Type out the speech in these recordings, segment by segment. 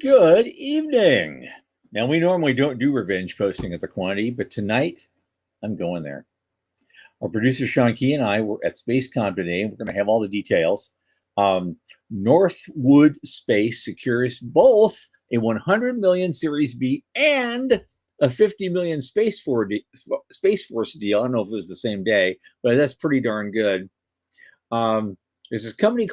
Good evening. Now, we normally don't do revenge posting at the quantity, but tonight I'm going there. Our producer Sean Key and I were at SpaceCon today, and we're going to have all the details. Northwood Space secures both a 100 million Series B and a 50 million Space Force deal. I don't know if it was the same day, but that's pretty darn good. There's this company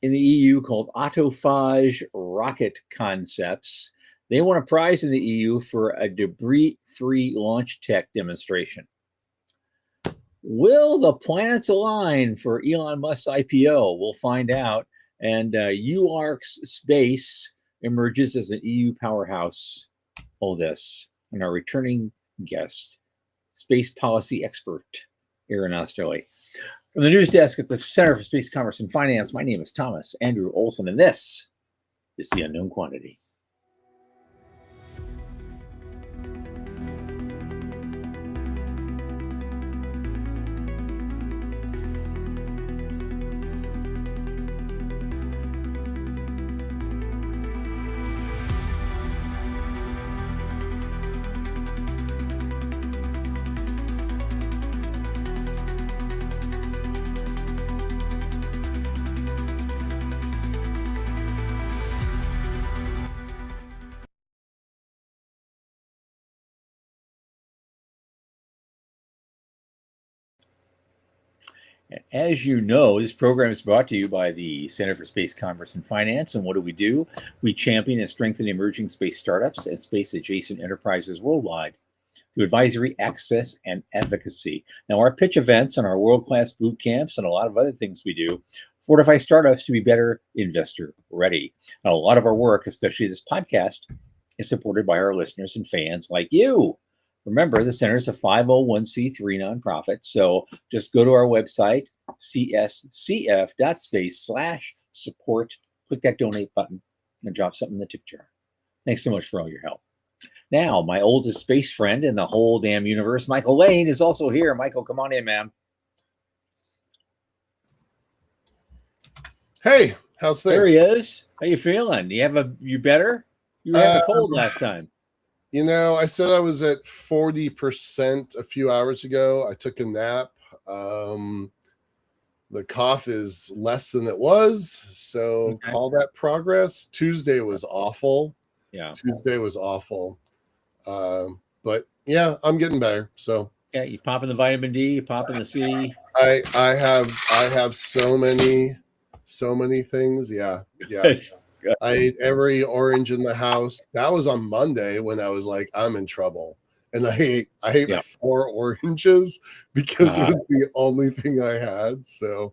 in the EU called Autophage Rocket Concepts. They won a prize in the EU for a debris-free launch tech demonstration. Will the planets align for Elon Musk's IPO? We'll find out. And UARC's Space emerges as an EU powerhouse. All this. And our returning guest, space policy expert, Aaron Oesterle. From the news desk at the Center for Space Commerce and Finance, my name is Thomas Andrew Olson, and this is The Unknown Quantity. As you know, this program is brought to you by the Center for Space Commerce and Finance. And what do? We champion and strengthen emerging space startups and space-adjacent enterprises worldwide through advisory, access, and efficacy. Now, our pitch events and our world-class boot camps and a lot of other things we do fortify startups to be better investor-ready. Now, a lot of our work, especially this podcast, is supported by our listeners and fans like you. Remember, the center is a 501c3 nonprofit, so just go to our website, cscf.space/support, click that donate button, and drop something in the tip jar. Thanks so much for all your help. Now, my oldest space friend in the whole damn universe, Michael Lane, is also here. Michael, come on in, man. Hey, how's things? There he is. How you feeling? You better? You had a cold last time. You know, I said I was at 40% a few hours ago. I took a nap. The cough is less than it was, so call that progress. Tuesday was awful. Yeah. Tuesday was awful. But yeah, I'm getting better. So yeah, you popping the vitamin D, you popping the C. I have so many things. Yeah. I ate every orange in the house. That was on Monday when I was like, I'm in trouble. And I ate 4 oranges because it was the only thing I had. So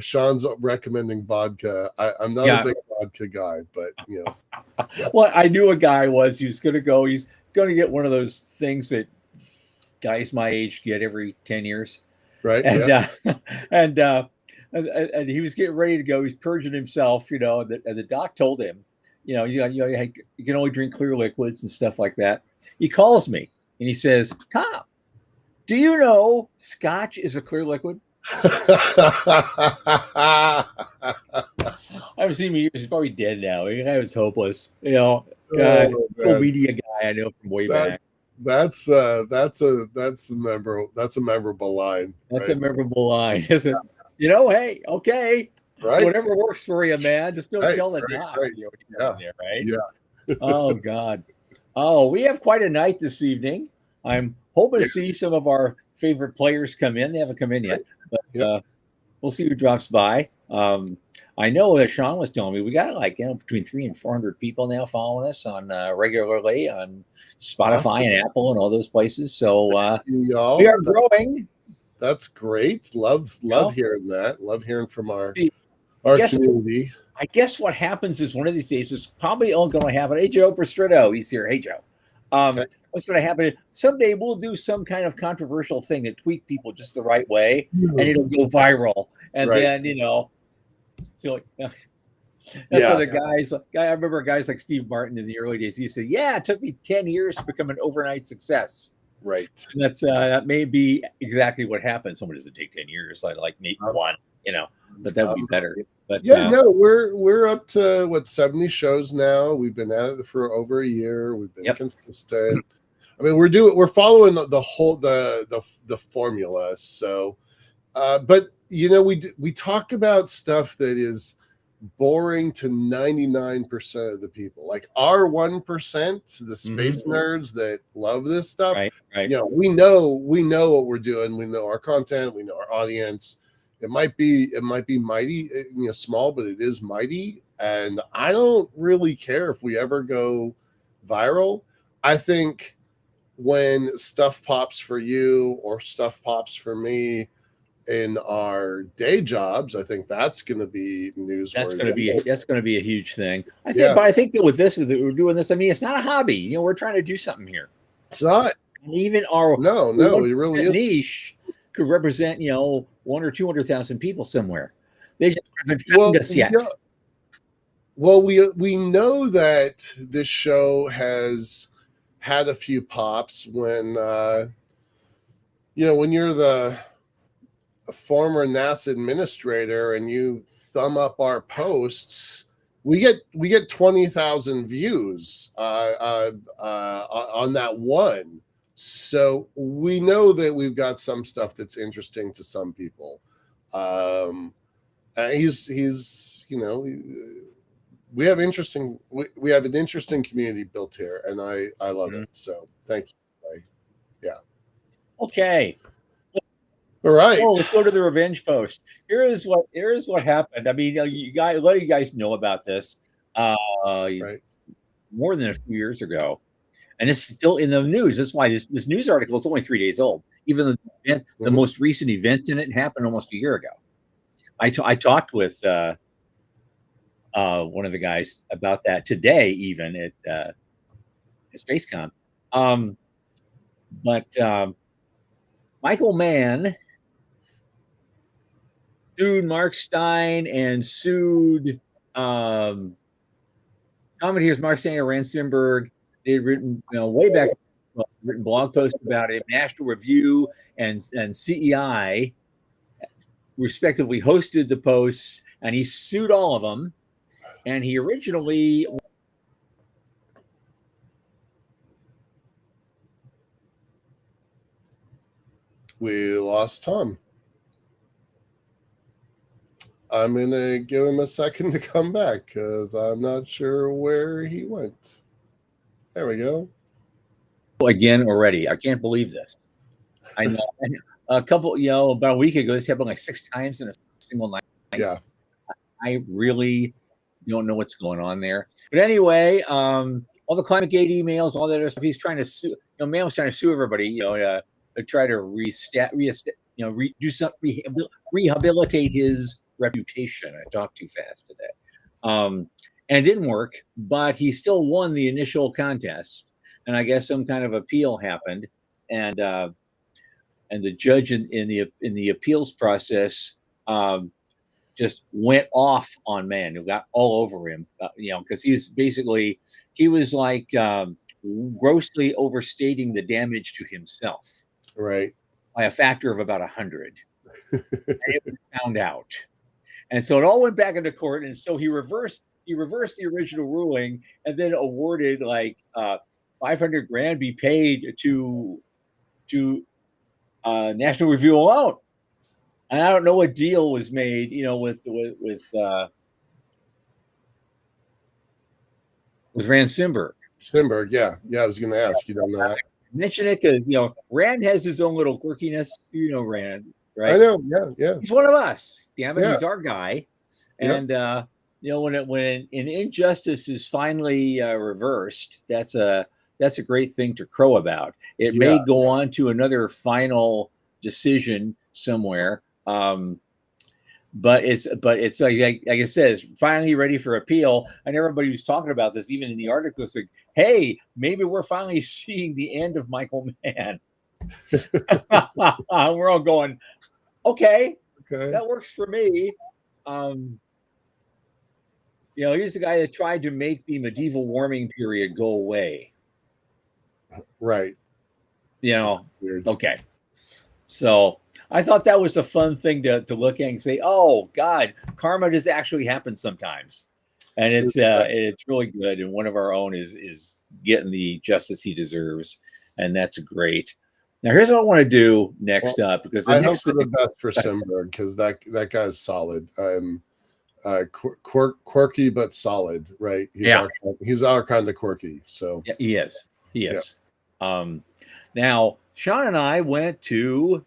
Sean's recommending vodka. I'm not a big vodka guy, but you know. Yeah. Well, I knew a guy he's going to get one of those things that guys my age get every 10 years. Right. And and he was getting ready to go. He's purging himself, and the doc told him, you can only drink clear liquids and stuff like that. He calls me and he says, Tom, do you know Scotch is a clear liquid? I haven't seen him in years. He's probably dead now. The guy was hopeless. Media guy I know from way back. That's a memorable line. That's a memorable line, isn't it? Hey, okay, right? Whatever works for you, man. Just don't tell the doc. Right. Right? Yeah. Oh God. Oh, we have quite a night this evening. I'm hoping to see some of our favorite players come in. They haven't come in yet, but we'll see who drops by. I know that Sean was telling me we got between 300 and 400 people now following us on regularly on Spotify and Apple and all those places. So we are growing. That's great. Love hearing that. Love hearing from our community. I guess what happens is one of these days is probably all going to happen. Hey, Joe Prestritto, he's here. Hey, Joe. What's going to happen? Someday we'll do some kind of controversial thing to tweak people just the right way, and it'll go viral. And then, so that's why the guys. I remember guys like Steve Martin in the early days. He said, "Yeah, it took me 10 years to become an overnight success." Right. And that may be exactly what happens. Someone doesn't take 10 years. Like maybe one. but that would be better. But yeah, no, we're up to what 70 shows now. We've been at it for over a year. We've been consistent. I mean, we're following the whole the formula. So, but you know, we talk about stuff that is boring to 99% of the people. Like our 1%, the space nerds that love this stuff. Right. You know, we know what we're doing. We know our content. We know our audience. It might be mighty, you know, small, but it is mighty. And I don't really care if we ever go viral. I think when stuff pops for you or stuff pops for me in our day jobs, I think that's going to be newsworthy. That's going to be a huge thing. I think, but I think that with we're doing this. I mean, it's not a hobby. You know, we're trying to do something here. It's not. And even our it really is. Niche could represent, you know, 100,000 or 200,000 people somewhere. They just haven't found us yet. Yeah. Well, we know that this show has had a few pops when you know, when you're the former NASA administrator and you thumb up our posts, we get 20,000 views on that one. So we know that we've got some stuff that's interesting to some people. He's you know, we have an interesting community built here, and I love it. So thank you. Yeah. Okay. All right. Oh, let's go to the revenge post. Here is what happened. I mean, you guys, a lot of you guys know about this. More than a few years ago, and it's still in the news. That's why this news article is only 3 days old. Even the most recent events in it happened almost a year ago. I talked with one of the guys about that today, even at SpaceCon. But Michael Mann sued Mark Stein and sued commentators Mark Stein and Rand Simberg. They had written, you know, way back, written blog posts about it. National Review and CEI respectively hosted the posts, and he sued all of them. And he originally we lost Tom. I'm going to give him a second to come back because I'm not sure where he went. There we go. Again already. I can't believe this. I know. A couple, you know, about a week ago, this happened like 6 times in a single night. Yeah. I really don't know what's going on there. But anyway, all the ClimateGate emails, all that other stuff, he's trying to sue. You know, man was trying to sue everybody, you know, to try to rehabilitate his reputation. I talked too fast today. And it didn't work, but he still won the initial contest. And I guess some kind of appeal happened, and the judge in the appeals process just went off on Mann, who got all over him, you know, because he was like grossly overstating the damage to himself, right, by a factor of about 100, and it was found out, and so it all went back into court, and so he reversed the original ruling, and then awarded like $500,000 be paid to National Review alone. And I don't know what deal was made, you know, with Rand Simberg. Yeah. I was going to ask. You don't know that? Mention it because, you know, Rand has his own little quirkiness. You know Rand, right? I know. Yeah. He's one of us. Damn it, he's our guy. And you know, when an injustice is finally reversed, that's a great thing to crow about. It may go on to another final decision somewhere. But it's like I said, it's finally ready for appeal, and everybody was talking about this, even in the article. It's like, hey, maybe we're finally seeing the end of Michael Mann. We're all going, okay, that works for me. You know, he's the guy that tried to make the medieval warming period go away. Right. You know, weird. Okay. So I thought that was a fun thing to look at and say, oh God, karma does actually happen sometimes. And it's really good. And one of our own is getting the justice he deserves. And that's great. Now here's what I want to do next up, because I hope for the best for Simberg, because that guy is solid. Quirky but solid, right? He's our kind of quirky. So yeah, he is. He is. Now Sean and I went to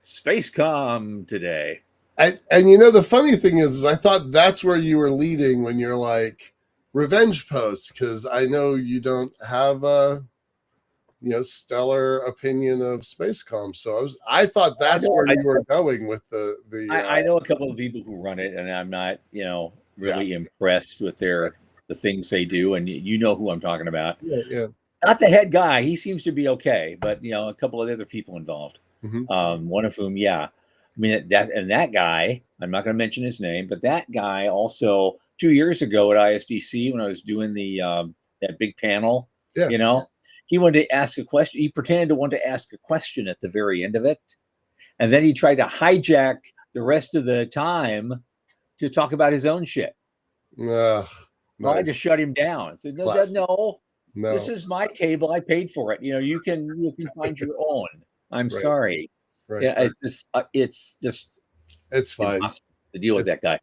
SpaceCom today. And the funny thing is I thought that's where you were leading when you're like revenge posts, because I know you don't have a stellar opinion of SpaceCom. So I thought that's where you were going with the. I know a couple of people who run it, and I'm not really impressed with the things they do, and you know who I'm talking about. Yeah. Not the head guy; he seems to be okay, but a couple of other people involved. Mm-hmm. One of whom, I mean that guy. I'm not going to mention his name, but that guy also 2 years ago at ISDC when I was doing that big panel, he wanted to ask a question. He pretended to want to ask a question at the very end of it, and then he tried to hijack the rest of the time to talk about his own shit. Nice. I had to shut him down. I said, no, this is my table. I paid for it. You can find your own. I'm sorry. Right. Yeah, it's just it's fine to deal with that guy.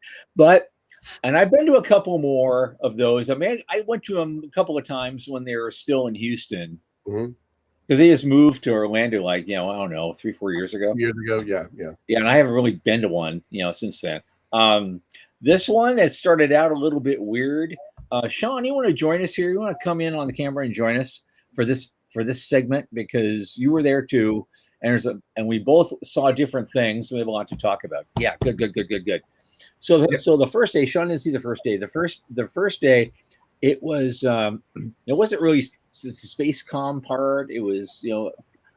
And I've been to a couple more of those. I mean, I went to them a couple of times when they were still in Houston, because they just moved to Orlando, like, I don't know, 3-4 years ago. Yeah. And I haven't really been to one, since then. This one has started out a little bit weird. Sean, you want to join us here? You want to come in on the camera and join us for this segment, because you were there too, and we both saw different things. We have a lot to talk about. Yeah, good. So the first day, Sean didn't see the first day. The first day, it was it wasn't really the SpaceCom part. It was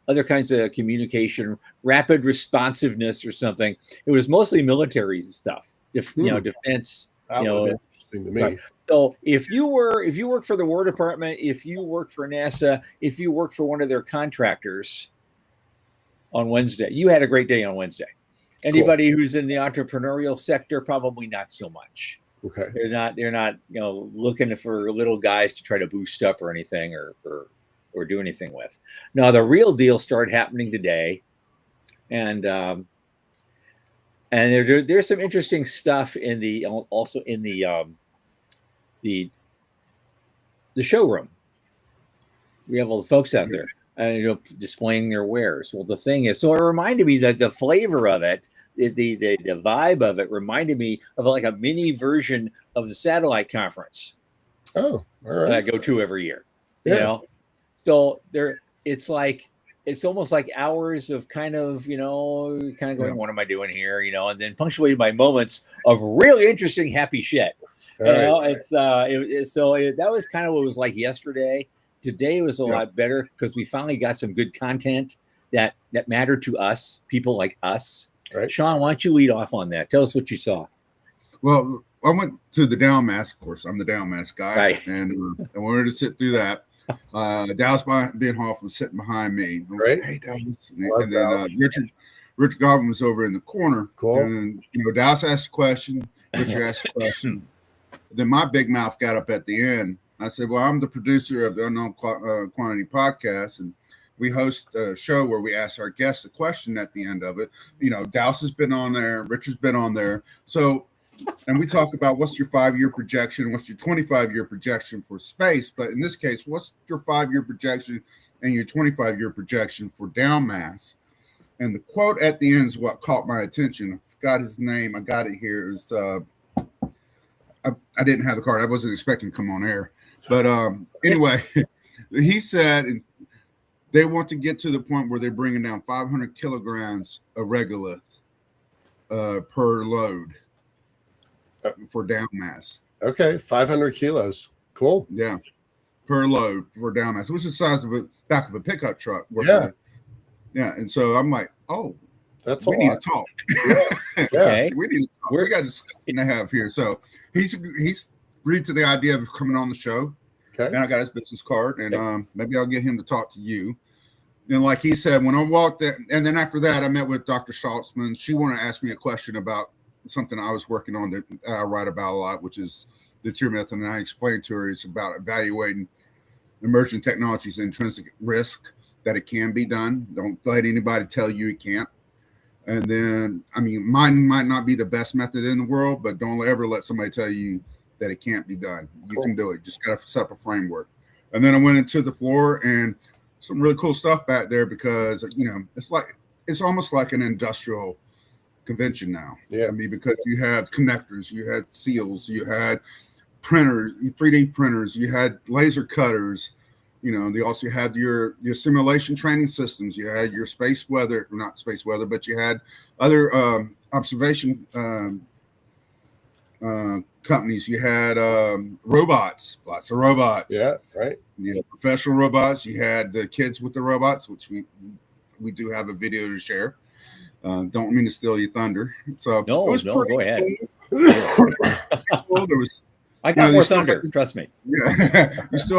other kinds of communication, rapid responsiveness or something. It was mostly military stuff, defense. That would be interesting to me. Right. So if you work for the War Department, if you work for NASA, if you work for one of their contractors on Wednesday, you had a great day on Wednesday. Anybody who's in the entrepreneurial sector, probably not so much. Okay. They're not looking for little guys to try to boost up or anything or do anything with. Now the real deal started happening today, and there's some interesting stuff in the showroom. We have all the folks out there displaying their wares. Well, the thing is, so it reminded me that the flavor of it, the vibe of it reminded me of like a mini version of the satellite conference. Oh, all right. That I go to every year. So it's almost like hours of kind of going, what am I doing here? And then punctuated by moments of really interesting, happy shit. That was kind of what it was like yesterday. Today was a lot better because we finally got some good content that mattered to us, people like us. Right. Sean, why don't you lead off on that? Tell us what you saw. Well, I went to the down mask. Of course, I'm the down mask guy, right. And I wanted to sit through that. Dallas Bienhoff was sitting behind me. Right. Hey, Dallas. And then Richard Godwin was over in the corner. Cool. And Dallas asked a question. Richard asked a question. Then my big mouth got up at the end. I said, well, I'm the producer of the Unknown Quantity podcast, and we host a show where we ask our guests a question at the end of it. Dallas has been on there. Richard's been on there. So, and we talk about what's your 5-year projection, what's your 25-year projection for space. But in this case, what's your 5-year projection and your 25-year projection for down mass? And the quote at the end is what caught my attention. I forgot his name. I got it here. It was, I didn't have the card. I wasn't expecting to come on air. But anyway, he said they want to get to the point where they're bringing down 500 kilograms of regolith per load for down mass. Okay, 500 kilos. Cool. Yeah, per load for down mass, which is the size of a back of a pickup truck. Yeah. And so I'm like, oh, we need to talk. Okay. We need to talk. We got a discussion to have here. So he's agreed to the idea of coming on the show. Okay. And I got his business card, and maybe I'll get him to talk to you. And like he said, when I walked in, and then after that, I met with Dr. Schultzman. She wanted to ask me a question about something I was working on that I write about a lot, which is the tier method. And I explained to her it's about evaluating emerging technologies' intrinsic risk, that it can be done. Don't let anybody tell you it can't. And then, I mean, mine might not be the best method in the world, but don't ever let somebody tell you that it can't be done. You can do it. You just got to set up a framework. And then I went into the floor, and some really cool stuff back there, because, you know, it's almost like an industrial convention now. Yeah. I mean, because you had connectors, you had seals, you had printers, 3D printers, you had laser cutters. You know, they also had your simulation training systems. You had your space weather, not space weather, but you had other observation companies. You had robots, lots of robots. Yeah, right. You know, professional robots. You had the kids with the robots, which we do have a video to share. Don't mean to steal your thunder. So Oh, no, go ahead. Cool. There was. I got more thunder. Trust me. Yeah,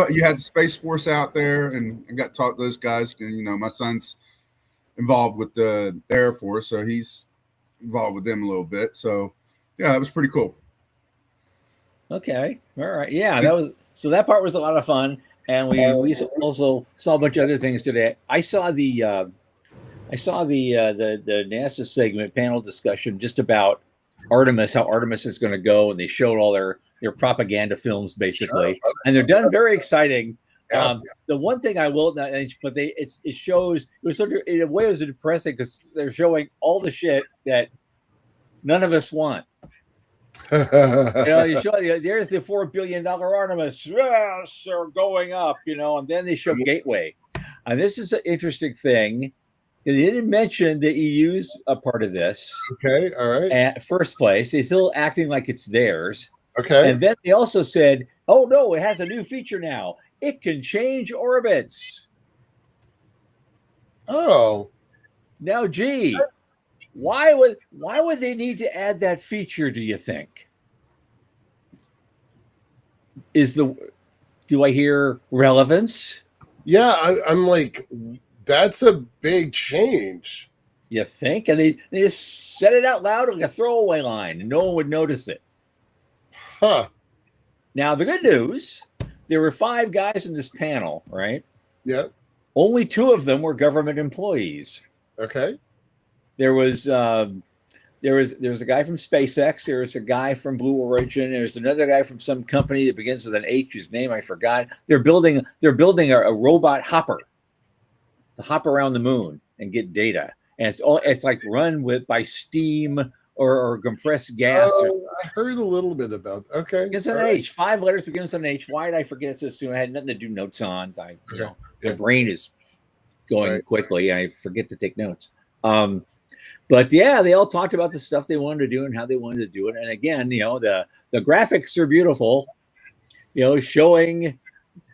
you had the Space Force out there, and I got to talk to those guys. You know, my son's involved with the Air Force, so he's involved with them a little bit. So, yeah, it was pretty cool. Okay, all right, yeah, that part was a lot of fun, and we also saw a bunch of other things today. I saw the NASA segment panel discussion just about Artemis, how Artemis is going to go, and they showed all their propaganda films basically, and they're done very exciting. Yeah. The one thing I will not, but it shows, it was sort of, in a way it was depressing because they're showing all the shit that none of us want. You know, you show, there's the $4 billion Artemis, yes, are going up, you know, and then they show Gateway, and this is an interesting thing. They didn't mention the EU's a part of this. Okay, all right. At first place, they're still acting like it's theirs. Okay. And then they also said, "Oh no, it has a new feature now. It can change orbits." Oh. Now, gee, why would they need to add that feature? Do you think? Do I hear relevance? Yeah, I'm like, that's a big change. You think? And they just said it out loud like a throwaway line, and no one would notice it. Huh. Now, the good news, there were 5 guys in this panel, right? Yeah. Only 2 of them were government employees. Okay. There was a guy from SpaceX. There was a guy from Blue Origin. There's another guy from some company that begins with an H, whose name I forgot. They're building a robot hopper to hop around the moon and get data. And it's like run by steam or compressed gas. I heard a little bit about. Okay. Begins with an H. 5 letters begins with an H. Why did I forget it so soon? I had nothing to do notes on. My brain is going quickly. I forget to take notes. But yeah, they all talked about the stuff they wanted to do and how they wanted to do it. And again, you know, the graphics are beautiful, you know, showing,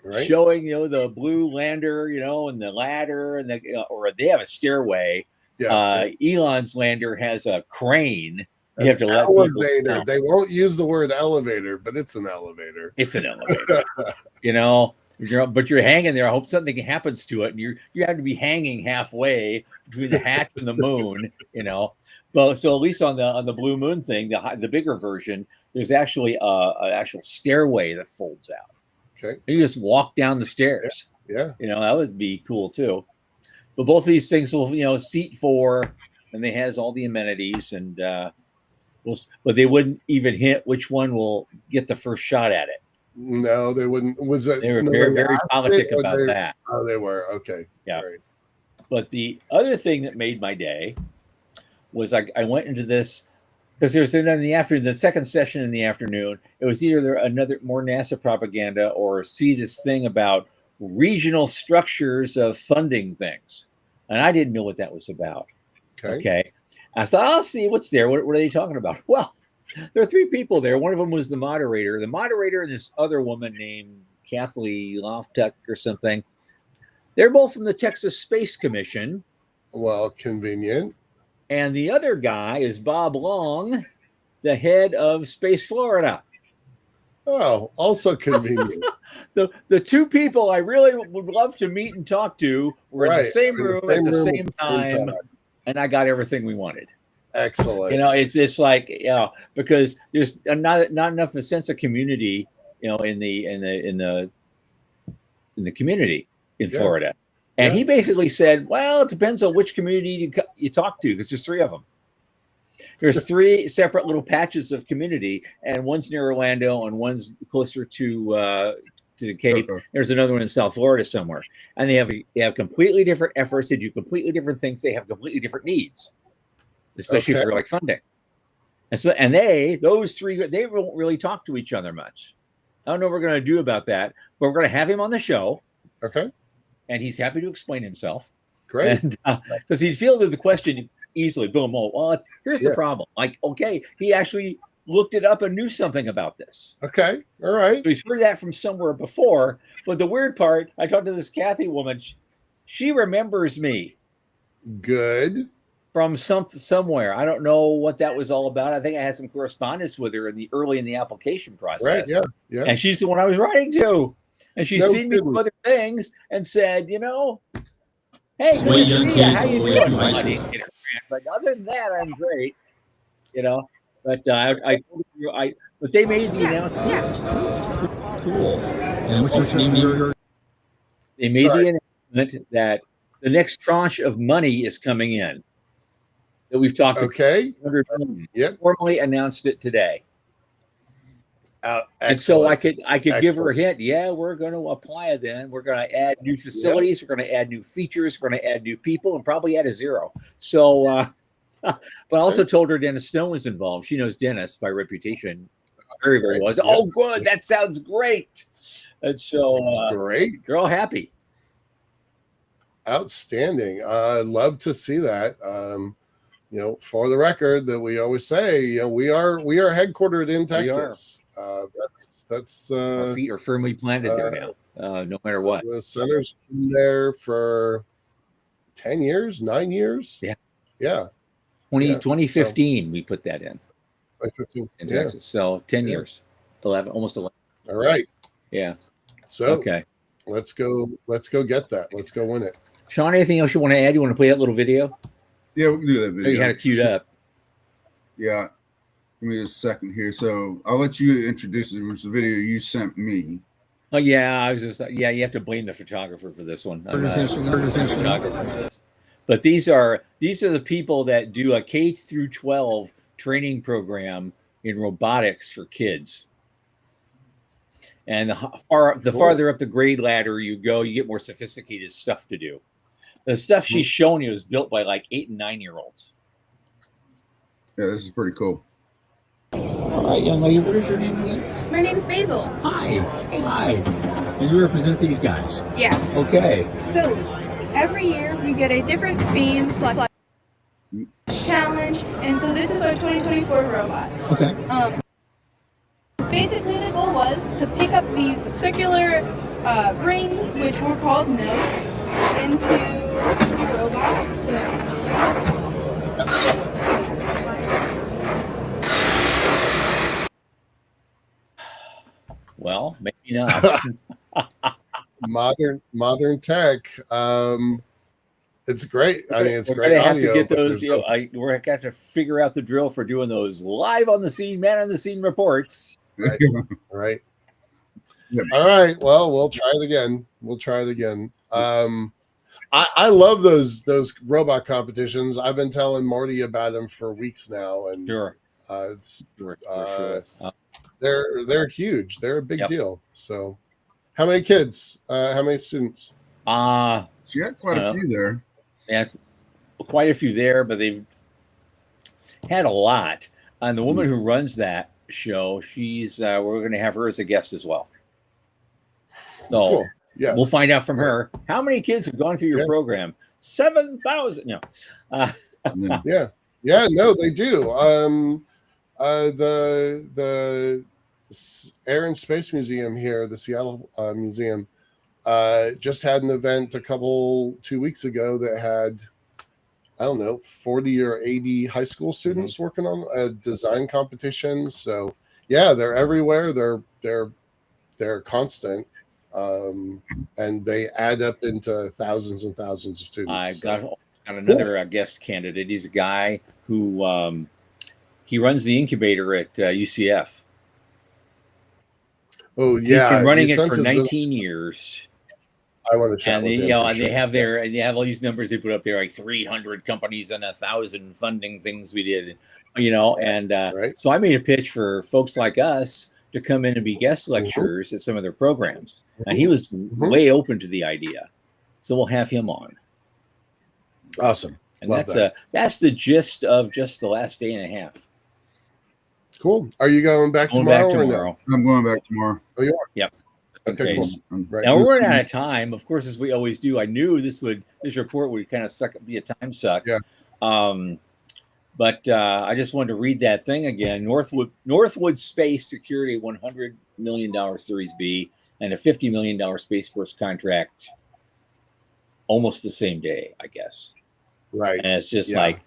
you know, the blue lander, you know, and the ladder, and or they have a stairway. Yeah. Elon's lander has a crane. You have to let elevator. They won't use the word elevator, but it's an elevator. It's an elevator. You know, but you're hanging there. I hope something happens to it, and you have to be hanging halfway between the hatch and the moon. You know, but so at least on the Blue Moon thing, the bigger version, there's actually an actual stairway that folds out. Okay, and you just walk down the stairs. Yeah, you know, that would be cool too. But both of these things will, you know, seat 4, and they has all the amenities, and but they wouldn't even hint which one will get the first shot at it. No, they wouldn't. Was that they were very politic about that? Oh, they were. Okay. Yeah. Right. But the other thing that made my day was I went into this because there was in the afternoon, the second session in the afternoon. It was either another more NASA propaganda or see this thing about regional structures of funding things, and I didn't know what that was about. Okay. I thought, I'll see what's there. What are they talking about? Well, there are 3 people there. One of them was the moderator. The moderator and this other woman named Kathleen Loftuck or something. They're both from the Texas Space Commission. Well, convenient. And the other guy is Bob Long, the head of Space Florida. Oh, also convenient. the two people I really would love to meet and talk to were in the same room at the same time, and I got everything we wanted. Excellent. It's like, because there's not enough of a sense of community, in the community in Florida. And he basically said, well, it depends on which community you talk to, because there's three of them. There's three separate little patches of community, and one's near Orlando and one's closer to the Cape. There's another one in South Florida somewhere. And they have completely different efforts. They do completely different things. They have completely different needs, especially for like funding. And so, those three, they won't really talk to each other much. I don't know what we're going to do about that, but we're going to have him on the show. Okay. And he's happy to explain himself. Great. And because he'd fielded the question easily. Boom. Oh, well, here's the problem. Like, okay, he actually looked it up and knew something about this. Okay. All right. So he's heard that from somewhere before. But the weird part, I talked to this Kathy woman. She remembers me. Good. From somewhere. I don't know what that was all about. I think I had some correspondence with her early in the application process. Right. Yeah. And she's the one I was writing to. And she's seen me do other things and said, hey, good to see you. How you doing? I didn't get a grant, but other than that, I'm great. But but they made the announcement. Yeah. Cool. And what's your name? They made the announcement that the next tranche of money is coming in. That we've talked about. Okay. Formally announced it today. And so I could give her a hint. Yeah, we're going to apply it. Then we're going to add new facilities. We're going to add new features. We're going to add new people, and probably add a zero. So, but I also told her Dennis Stone was involved. She knows Dennis by reputation very, very well. Oh, good. That sounds great. And so, great. They're all happy. Outstanding. I'd love to see that. For the record, that we always say, we are headquartered in Texas. That's our feet are firmly planted there now, no matter what. The center's been there for 10 years, 9 years. Yeah. 2015, we put that in. 2015 in Texas. So 10 years, 11, almost 11. All right. Yeah. So okay, let's go get that. Let's go win it. Sean, anything else you want to add? You want to play that little video? Yeah, we can do that video. You had it queued up. Yeah. Give me a second here. So I'll let you introduce it. It was the video you sent me. Oh yeah, I was just you have to blame the photographer for this one. But these are the people that do a K through 12 training program in robotics for kids. And the farther up the grade ladder you go, you get more sophisticated stuff to do. The stuff she's showing you is built by like 8 and 9 year olds. Yeah, this is pretty cool. All right, young lady, what is your name again? My name is Basil. Hi. Hey. Hi. And you represent these guys? Yeah. Okay. So every year we get a different theme / challenge, and so this is our 2024 robot. Okay. Basically, the goal was to pick up these circular rings, which were called nodes, into the robot. So. Well, maybe not. modern tech. It's great. I mean, it's we're great. Gonna have audio, to get those. We're going to have to figure out the drill for doing those live on the scene, man on the scene reports. Right. Yep. All right. Well, we'll try it again. I love those robot competitions. I've been telling Marty about them for weeks now, and sure. They're huge. They're a big deal. So, how many kids? How many students? She had quite a few there. Yeah, quite a few there, but they've had a lot. And the woman who runs that show, she's we're going to have her as a guest as well. So cool. Yeah, we'll find out from her how many kids have gone through your program. 7,000. No. Yeah. No, they do. The Air and Space Museum here, the Seattle Museum, just had an event 2 weeks ago that had, I don't know, 40 or 80 high school students working on a design competition. So yeah, they're everywhere. They're constant. and they add up into thousands and thousands of students. got another guest candidate. He's a guy who he runs the incubator at UCF. Oh yeah, he's been running you it sent for his 19 years. I want to chat And with they, him you know, for and sure. they have their, and they have all these numbers they put up there, like 300 companies and 1,000 funding things we did, you know. And Right. so I made a pitch for folks like us to come in and be guest lecturers at some of their programs, and he was way open to the idea. So we'll have him on. Awesome. And Love that's the gist of just the last day and a half. Cool. Are you going back tomorrow? Or no? I'm going back tomorrow. Oh, you are? Yep. Okay, cool. Right. Now we're running out of time, of course, as we always do. I knew this report would kind of be a time suck. Yeah. But I just wanted to read that thing again. Northwood Space secured a $100 million Series B and a $50 million Space Force contract almost the same day, I guess. Right. And it's just like,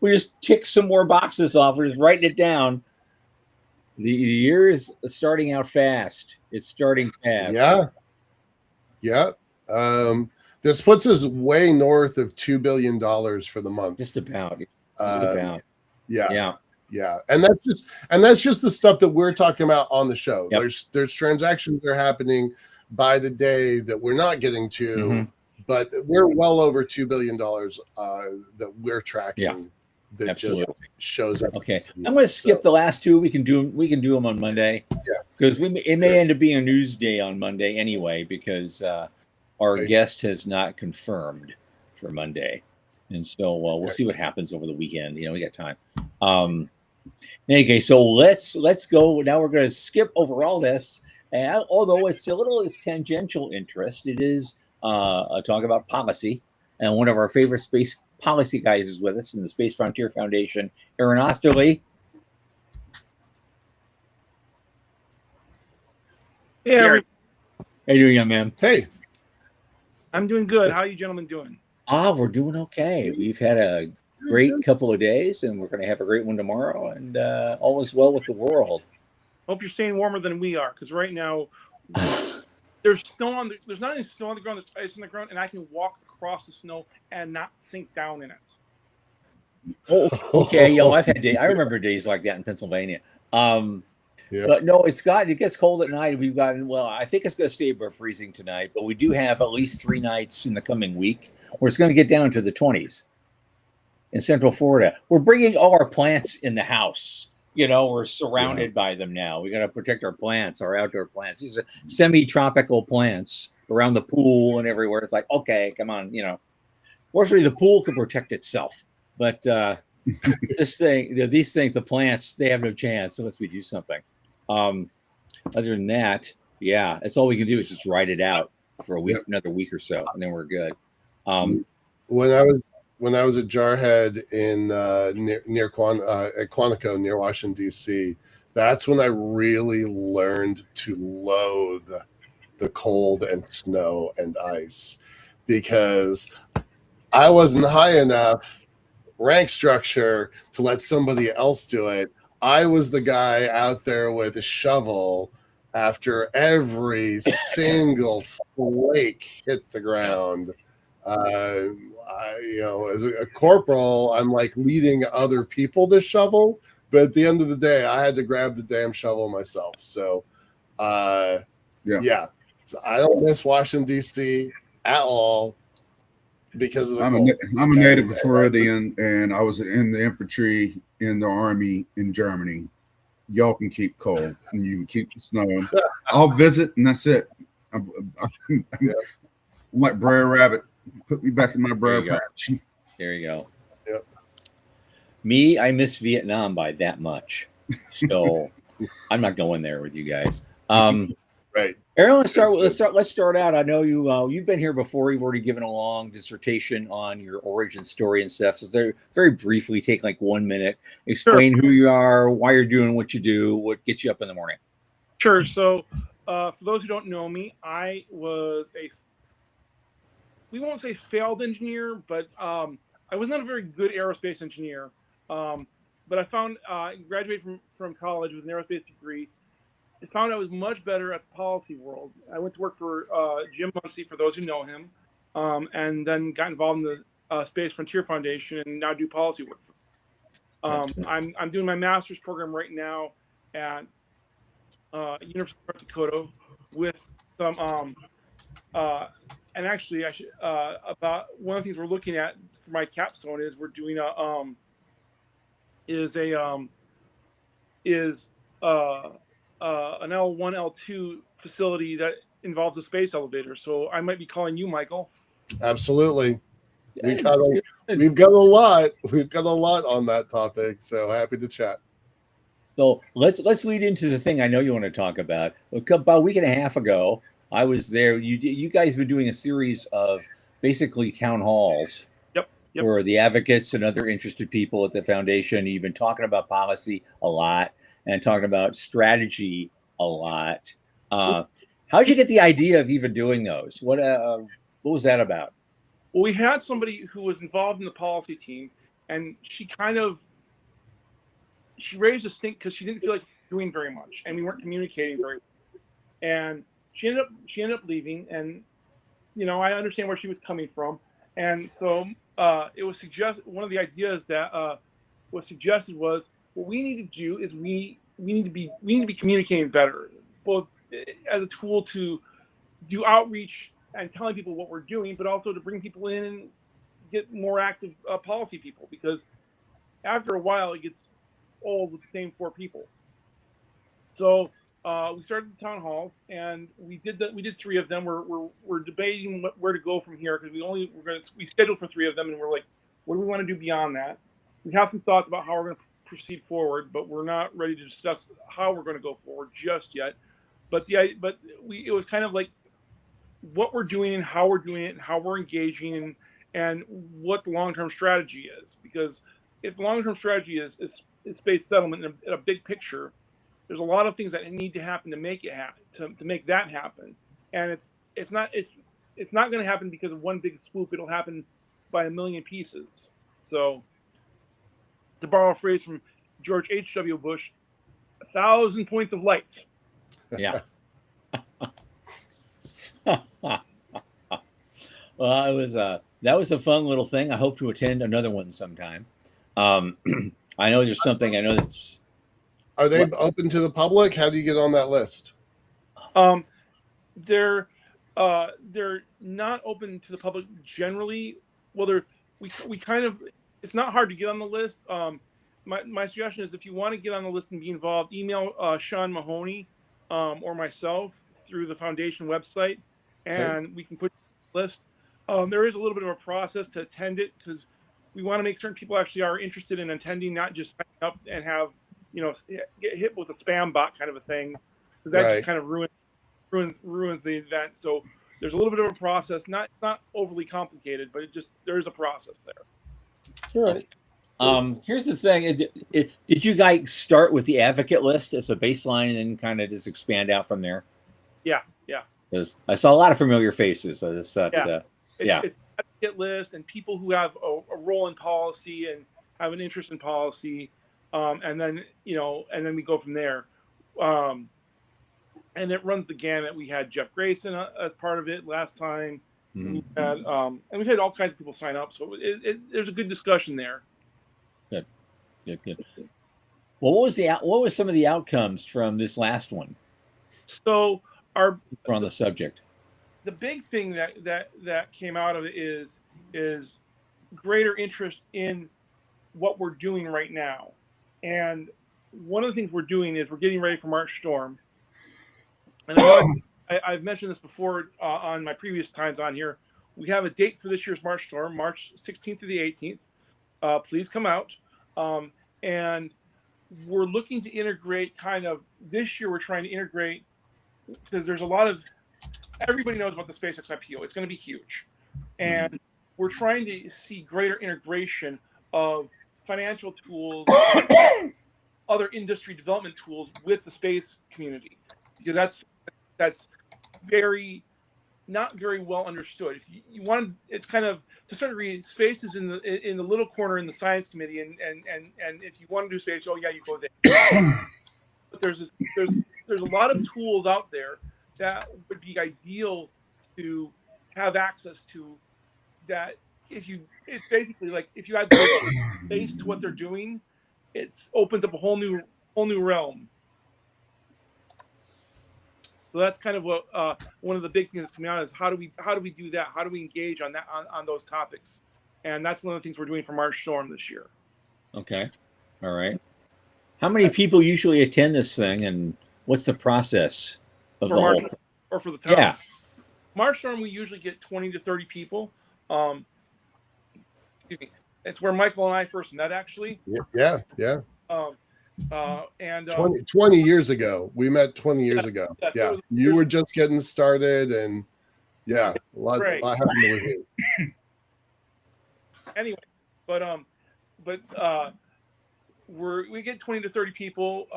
we just tick some more boxes off. We're just writing it down. The year is starting out fast. It's starting fast. Yeah. Yeah. This puts us way north of $2 billion for the month. Just about. Yeah. And that's just the stuff that we're talking about on the show. Yep. There's transactions that are happening by the day that we're not getting to, but we're well over $2 billion that we're tracking. Yeah. That Absolutely just shows up. Okay, I'm going to skip the last two. We can do them on Monday. Yeah, because it may end up being a news day on Monday anyway, because our guest has not confirmed for Monday, and so we'll see what happens over the weekend. You know, we got time. Okay, so let's go. Now we're going to skip over all this, and although it's tangential interest, it is a talk about policy, and one of our favorite space policy guys is with us from the Space Frontier Foundation, Aaron Oesterle. Hey, Aaron. How you doing, young man? Hey. I'm doing good. How are you gentlemen doing? We're doing okay. We've had a great couple of days, and we're going to have a great one tomorrow, and all is well with the world. Hope you're staying warmer than we are, because right now there's snow there's not any snow on the ground, there's ice on the ground, and I can walk across the snow and not sink down in it. Oh, okay. Yo, I've had days. I remember days like that in Pennsylvania. But no, it gets cold at night. I think it's going to stay above freezing tonight, but we do have at least 3 nights in the coming week where it's going to get down to the 20s in Central Florida. We're bringing all our plants in the house. You know, we're surrounded by them now. We got to protect our plants, our outdoor plants. These are semi-tropical plants around the pool and everywhere. It's like, okay, come on, you know. Fortunately, the pool can protect itself, but these things, the plants, they have no chance unless we do something. Other than that, that's all we can do is just ride it out for a week, another week or so, and then we're good. When I was at Jarhead in near Quantico, near Washington D.C., that's when I really learned to loathe the cold and snow and ice, because I wasn't high enough rank structure to let somebody else do it. I was the guy out there with a shovel after every single flake hit the ground. As a corporal, I'm like leading other people to shovel, but at the end of the day, I had to grab the damn shovel myself. So, so I don't miss Washington D.C. at all because of the cold. I'm a native Floridian, and I was in the infantry in the army in Germany. Y'all can keep cold, and you can keep the snow. I'll visit, and that's it. I'm like Brer Rabbit. Put me back in my briar patch. There you go. Yep. Me, I miss Vietnam by that much. So I'm not going there with you guys. Right. Aaron, let's start out. I know you've been here before. You've already given a long dissertation on your origin story and stuff. So very briefly, take like 1 minute, explain who you are, why you're doing what you do, what gets you up in the morning. Sure. So for those who don't know me, I was we won't say failed engineer, but I was not a very good aerospace engineer. But I found graduated from college with an aerospace degree. found I was much better at the policy world. I went to work for Jim Muncie, for those who know him, and then got involved in the Space Frontier Foundation, and now do policy work. I'm doing my master's program right now at University of North Dakota with some and actually I should about one of the things we're looking at for my capstone is we're doing an L1 L2 facility that involves a space elevator. So I might be calling you, Michael. Absolutely. We've got a lot on that topic, so happy to chat. So let's lead into the thing I know you want to talk about. About a week and a half ago, I was there. You guys have been doing a series of basically town halls. Yep. For the advocates and other interested people at the foundation. You've been talking about policy a lot and talking about strategy a lot. How did you get the idea of even doing those? What was that about? Well, we had somebody who was involved in the policy team, and she raised a stink because she didn't feel like doing very much, and we weren't communicating very well. And she ended up leaving, and I understand where she was coming from, and so it was suggested. One of the ideas that was suggested was what we need to do is we need to be communicating better, both as a tool to do outreach and telling people what we're doing, but also to bring people in and get more active policy people, because after a while it gets old with the same 4 people. So we started the town halls, and we did 3 of them. We're debating where to go from here, because we scheduled for 3 of them, and we're like, what do we want to do beyond that? We have some thoughts about how we're going to proceed forward, but we're not ready to discuss how we're going to go forward just yet. But it was kind of like what we're doing and how we're doing it and how we're engaging and what the long-term strategy is. Because if the long-term strategy is space settlement in a big picture, there's a lot of things that need to happen to make it happen, to make that happen. And it's not going to happen because of one big swoop. It'll happen by a million pieces. So, to borrow a phrase from George H.W. Bush, 1,000 points of light. Yeah. Well, that was a fun little thing. I hope to attend another one sometime. I know there's something. I know that's. Are they open to the public? How do you get on that list? They're not open to the public generally. Well, we kind of. It's not hard to get on the list. My suggestion is if you want to get on the list and be involved, email Sean Mahoney or myself through the foundation website, and we can put you on the list. There is a little bit of a process to attend it, because we want to make certain people actually are interested in attending, not just sign up and have get hit with a spam bot kind of a thing, because that just kind of ruins the event. So there's a little bit of a process, not overly complicated, but there is a process there. All right. Here's the thing. Did you guys start with the advocate list as a baseline and then kind of just expand out from there? Yeah. Because I saw a lot of familiar faces. It's an advocate list and people who have a role in policy and have an interest in policy, and then we go from there. And it runs the gamut. We had Jeff Grayson as part of it last time. Mm-hmm. And we had all kinds of people sign up, so there's a good discussion there. Good. Well, what was some of the outcomes from this last one? So we're on the subject. The big thing that came out of it is greater interest in what we're doing right now. And one of the things we're doing is we're getting ready for March Storm. And I've mentioned this before on my previous times on here. We have a date for this year's March Storm, March 16th through the 18th. Please come out. And we're looking to integrate this year we're trying to integrate, because there's a lot of, everybody knows about the SpaceX IPO. It's going to be huge. And we're trying to see greater integration of financial tools, other industry development tools with the space community, because that's not very well understood. If you want, it's kind of, to a certain degree, space is in the little corner in the science committee, and if you want to do space, you go there. But there's there's a lot of tools out there that would be ideal to have access to. That it's basically like if you had space to what they're doing, it opens up a whole new realm. So that's kind of what one of the big things that's coming out is how do we do that? How do we engage on that on those topics? And that's one of the things we're doing for March Storm this year. Okay, all right. How many people usually attend this thing, and what's the process of for the March whole? or for the town? Yeah, March Storm we usually get 20 to 30 people. Excuse me. It's where Michael and I first met, actually. Yeah. And 20 years ago. We met 20 years ago. yes, Yeah. it was- You were just getting started, and yeah, a lot happened with you. Anyway, but we get 20 to 30 people.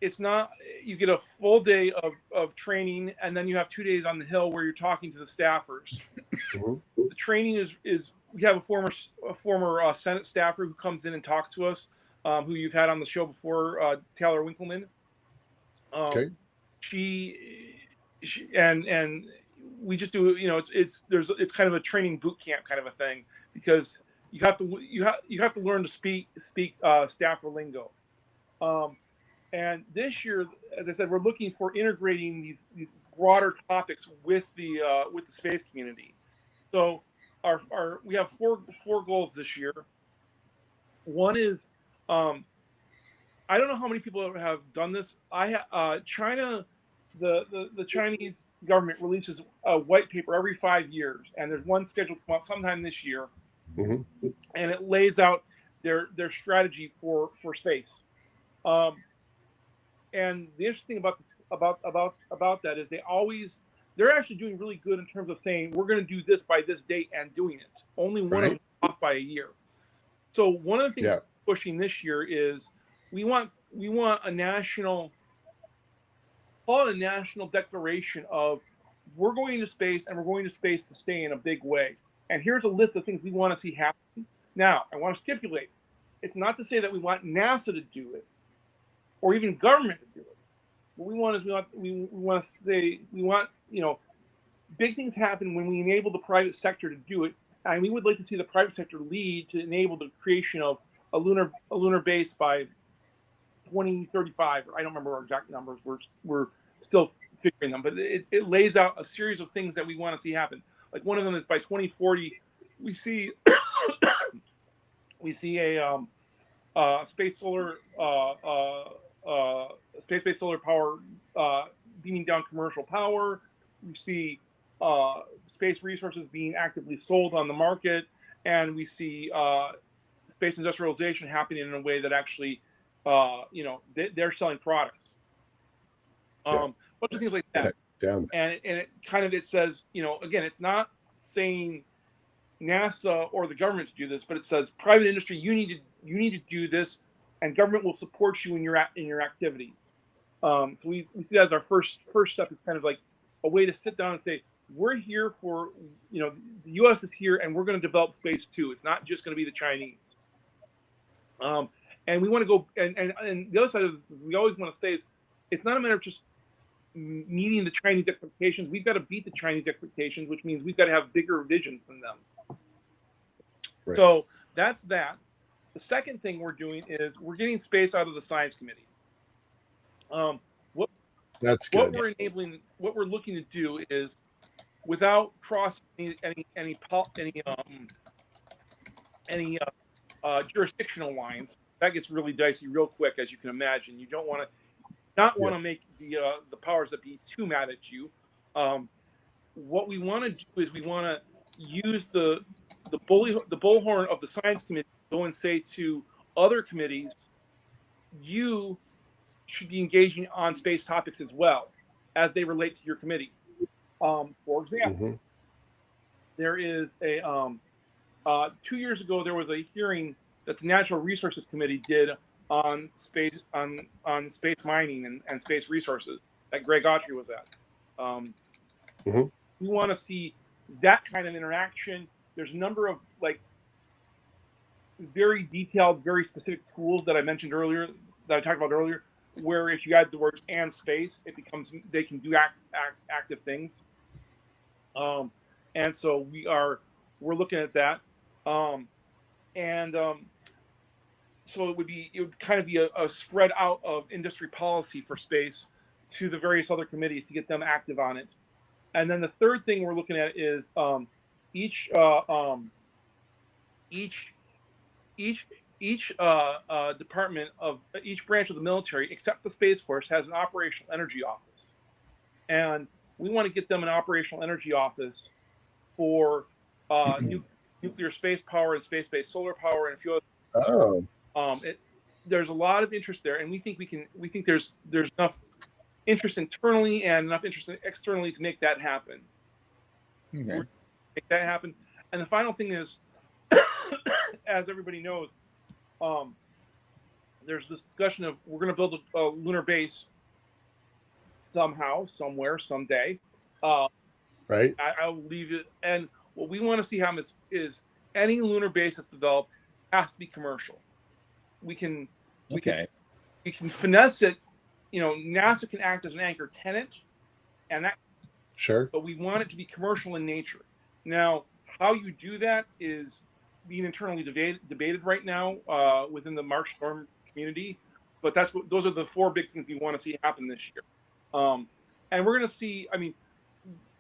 It's not, you get a full day of training, and then you have 2 days on the hill where you're talking to the staffers. Mhm. The training is we have a former Senate staffer who comes in and talks to us, who you've had on the show before, Taylor Winkleman. Okay. She and we just do, it's kind of a training boot camp kind of a thing, because you have to learn to speak staffer lingo. And this year, as I said, we're looking for integrating these broader topics with the space community. So we have four goals this year. One is, I don't know how many people have done this. China, the Chinese government releases a white paper every 5 years, and there's one scheduled to come out sometime this year, Mhm. and it lays out their strategy for space. And the interesting about that is they're actually doing really good in terms of saying we're going to do this by this date and doing it. Only one of them off by a year. So one of the things we're pushing this year is we want a national declaration of we're going to space, and we're going to space to stay in a big way. And here's a list of things we want to see happen. Now, I want to stipulate, it's not to say that we want NASA to do it, or even government to do it. What we want is we want big things happen when we enable the private sector to do it, and we would like to see the private sector lead to enable the creation of a lunar base by 2035. I don't remember our exact numbers. We're still figuring them, but it lays out a series of things that we want to see happen. Like one of them is by 2040, we see a space-based solar power beaming down commercial power. We see space resources being actively sold on the market, and we see space industrialization happening in a way that actually, they're selling products. Bunch of things like that. Down. And it says, again, it's not saying NASA or the government to do this, but it says private industry, you need to do this, and government will support you in your activities. So we see that as our first step. Is kind of like a way to sit down and say, we're here for, the U.S. is here, and we're going to develop space too. It's not just going to be the Chinese. And we want to go, and the other side of this, we always want to say, it's not a matter of just meeting the Chinese expectations. We've got to beat the Chinese expectations, which means we've got to have bigger visions than them. Right. So that's that. The second thing we're doing is we're getting space out of the science committee. That's good. What we're enabling, what we're looking to do is, without crossing any jurisdictional lines, that gets really dicey real quick, as you can imagine. You don't want to make the powers that be too mad at you. What we want to do is we want to use the bullhorn of the science committee to go and say to other committees, you should be engaging on space topics as well as they relate to your committee. For example, there is a 2 years ago there was a hearing that the Natural Resources Committee did on space space mining and space resources that Greg Autry was at. We want to see that kind of interaction. There's a number of very detailed, very specific tools that I mentioned earlier, that I talked about earlier, where if you add the words and space, it becomes they can do active things. And so we're looking at that. So it would kind of be a spread out of industry policy for space to the various other committees to get them active on it. And then the third thing we're looking at is each department of each branch of the military, except the Space Force, has an operational energy office, and we want to get them an operational energy office for nuclear space power and space-based solar power and a few other. Oh, there's a lot of interest there, and we think there's enough interest internally and enough interest externally to make that happen. Okay. Make that happen. And the final thing is, as everybody knows, there's this discussion of we're going to build a lunar base somehow, somewhere, someday. right. I'll leave it. And what we want to see happen is any lunar base that's developed has to be commercial. We can finesse it. NASA can act as an anchor tenant, and that. Sure. But we want it to be commercial in nature. Now, how you do that is being internally debated right now within the March Storm community. But those are the four big things we want to see happen this year. And we're going to see. I mean,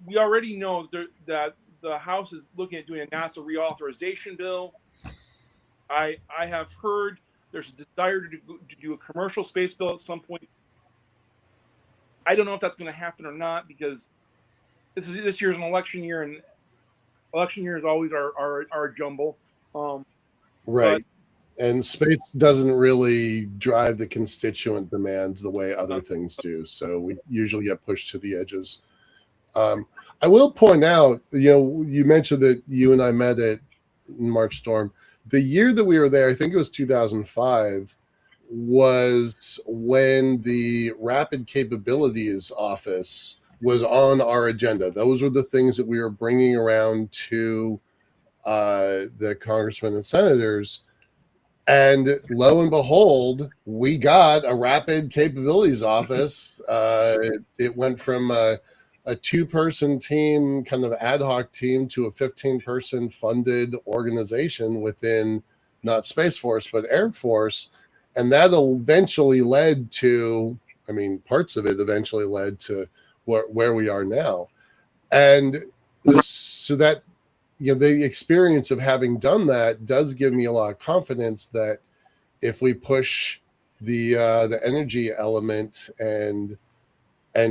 we already know that the House is looking at doing a NASA reauthorization bill. I have heard there's a desire to do a commercial space bill at some point. I don't know if that's going to happen or not, because this year is an election year, and election years always are a jumble. Right. And space doesn't really drive the constituent demands the way other things do. So we usually get pushed to the edges. I will point out, you mentioned that you and I met at March Storm. The year that we were there, I think it was 2005, was when the Rapid Capabilities Office was on our agenda. Those were the things that we were bringing around to the congressmen and senators. And lo and behold, we got a Rapid Capabilities Office. It went from a 2-person team, kind of ad hoc team, to a 15-person funded organization within not Space Force, but Air Force. And that eventually led to, parts of it eventually led to where we are now. And so that, the experience of having done that does give me a lot of confidence that if we push the energy element and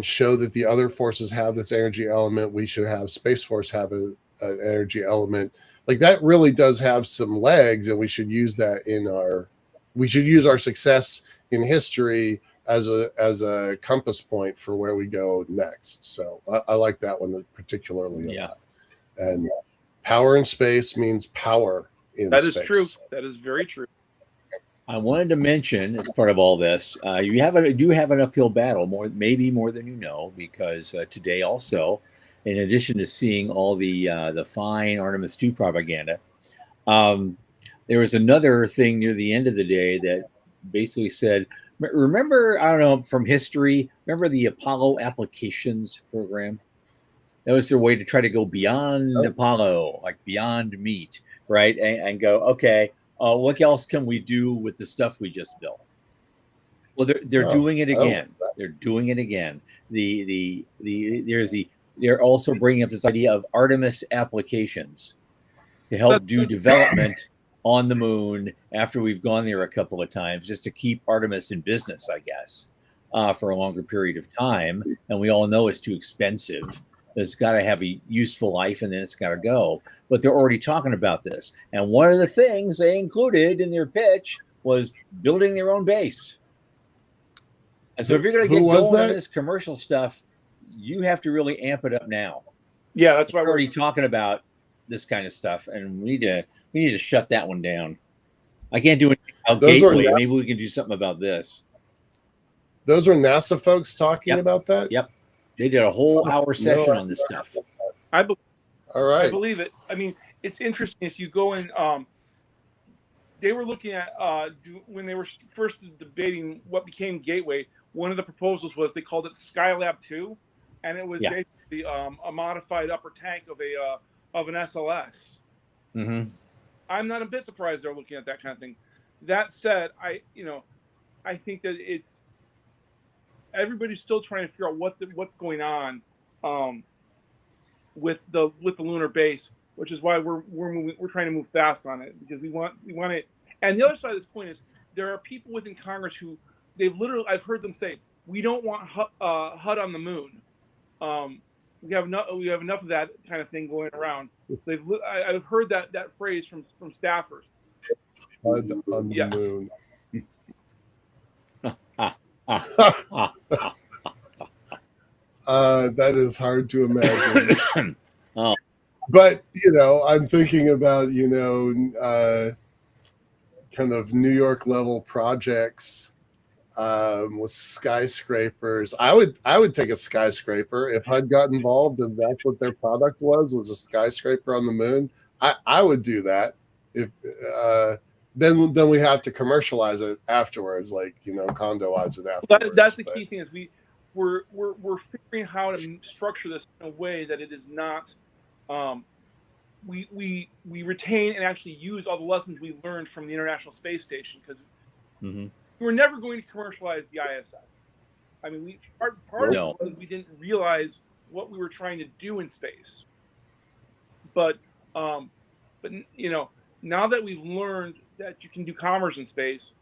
show that the other forces have this energy element, we should have Space Force have an energy element. Like, that really does have some legs, and we should use that we should use our success in history as a compass point for where we go next. So I like that one particularly a lot. And power in space means power in space. That is true. That is very true. I wanted to mention, as part of all this, you do have an uphill battle, maybe more than you know, because today also, in addition to seeing all the fine Artemis II propaganda, there was another thing near the end of the day that basically said, remember, I don't know, from history, remember the Apollo applications program? That was their way to try to go beyond Apollo, like beyond meat, right? And go, okay, what else can we do with the stuff we just built? Well, they're doing it again. They're doing it again. They're also bringing up this idea of Artemis applications to help do development on the moon after we've gone there a couple of times, just to keep Artemis in business, I guess, for a longer period of time. And we all know it's too expensive. It's got to have a useful life, and then it's got to go. But they're already talking about this. And one of the things they included in their pitch was building their own base. And so if you're going to get going on this commercial stuff, you have to really amp it up now. Yeah, that's why we're already talking about this kind of stuff, and we need to shut that one down. I can't do anything about Gateway. Maybe we can do something about this. Those are NASA folks talking about that? Yep. They did a whole hour session on this stuff. All right. I believe it. I mean, it's interesting if you go in. they were looking at when they were first debating what became Gateway. One of the proposals was they called it Skylab 2, and it was basically a modified upper tank of an SLS. Mm-hmm. I'm not a bit surprised they're looking at that kind of thing. That said, I think that it's everybody's still trying to figure out what's going on with the lunar base, which is why we're trying to move fast on it, because we want it. And the other side of this point is there are people within Congress who I've heard them say, we don't want HUD on the moon. We have enough of that kind of thing going around. I've heard that phrase from staffers. HUD on the Yes. moon. That is hard to imagine. Oh. But I'm thinking about kind of New York level projects with skyscrapers. I would take a skyscraper if HUD got involved and that's what their product was a skyscraper on the moon. I would do that. If then we have to commercialize it afterwards, like condoize it afterwards. That's the key thing is we're figuring how to structure this in a way that it is not. We retain and actually use all the lessons we learned from the International Space Station, because we were never going to commercialize the ISS. I mean, part of it was we didn't realize what we were trying to do in space. But now that we've learned that you can do commerce in space,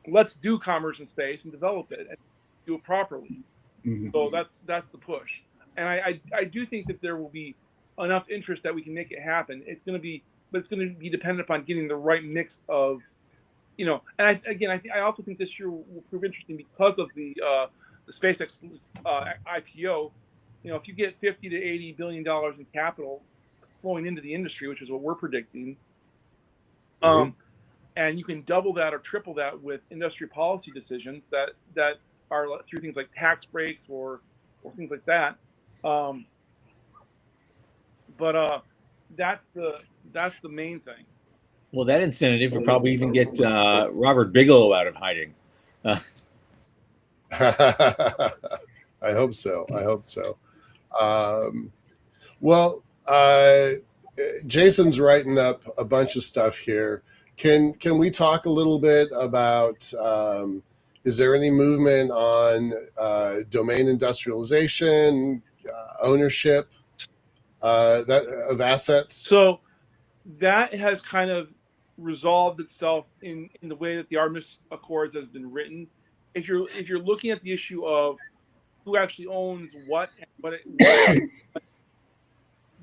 let's do commerce in space and develop it and do it properly. Mm-hmm. So that's the push. And I do think that there will be enough interest that we can make it happen. It's going to be dependent upon getting the right mix of, and I also think this year will prove interesting because of the SpaceX IPO. If you get $50 to $80 billion in capital flowing into the industry, which is what we're predicting, and you can double that or triple that with industry policy decisions that are through things like tax breaks or things like that. But that's the main thing. Well, that incentive will probably even get Robert Bigelow out of hiding. I hope so. Jason's writing up a bunch of stuff here. Can we talk a little bit about? Is there any movement on domain industrialization, ownership? Of assets? So that has kind of resolved itself in the way that the Artemis Accords has been written. If you're looking at the issue of who actually owns what and what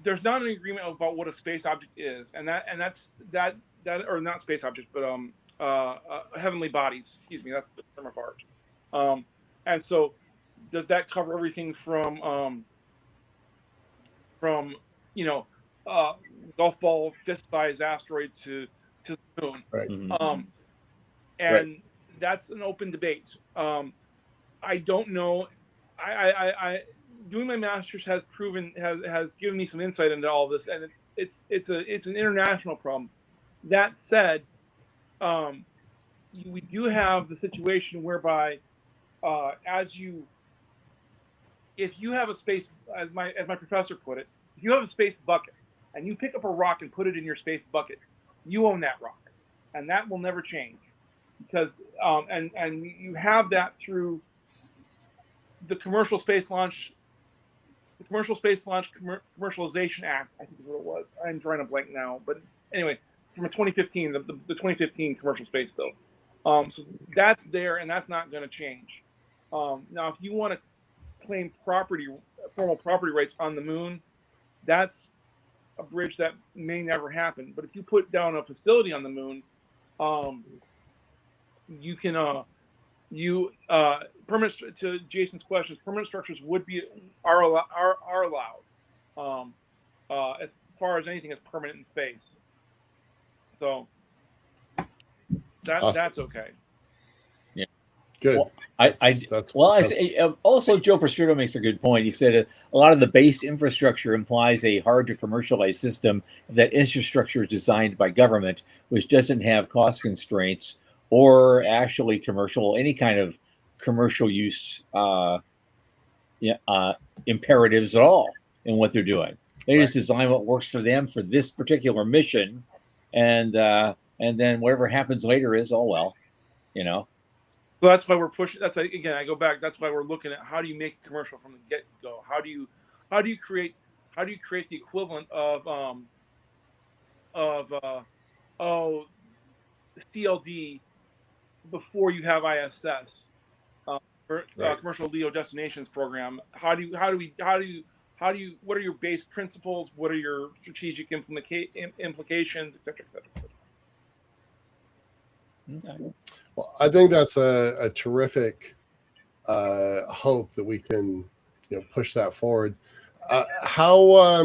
there's not an agreement about what a space object is, and that's or not space object, but heavenly bodies. Excuse me, that's the term of art. And so, does that cover everything from golf ball disc-sized asteroid to the moon? Right. And that's an open debate. I don't know. I doing my master's has given me some insight into all this, and it's an international problem. That said, we do have the situation whereby if you have a space, as my professor put it, if you have a space bucket and you pick up a rock and put it in your space bucket, you own that rock, and that will never change, because and you have that through the Commercial Space Launch Commercialization Act, I think is what it was. I'm drawing a blank now, but anyway, from 2015, the 2015 Commercial Space Bill. So that's there, and that's not going to change. Now, if you want to claim formal property rights on the moon, that's a bridge that may never happen. But if you put down a facility on the moon, you can permanent. To Jason's questions, permanent structures are allowed as far as anything that's permanent in space. So Awesome. That's okay. Yeah. Good. Well, also Joe Prostruto makes a good point. He said a lot of the base infrastructure implies a hard to commercialize system. That infrastructure is designed by government, which doesn't have cost constraints or actually any kind of commercial use imperatives at all in what they're doing. They just design what works for them for this particular mission, and then whatever happens later is, oh well, you know. So that's why we're pushing. That's again, I go back. That's why we're looking at how do you make a commercial from the get go? How do you create the equivalent of CLD before you have ISS, commercial LEO destinations program? What are your base principles? What are your strategic implications, et cetera, et cetera? Okay. Well, I think that's a terrific hope that we can, push that forward. How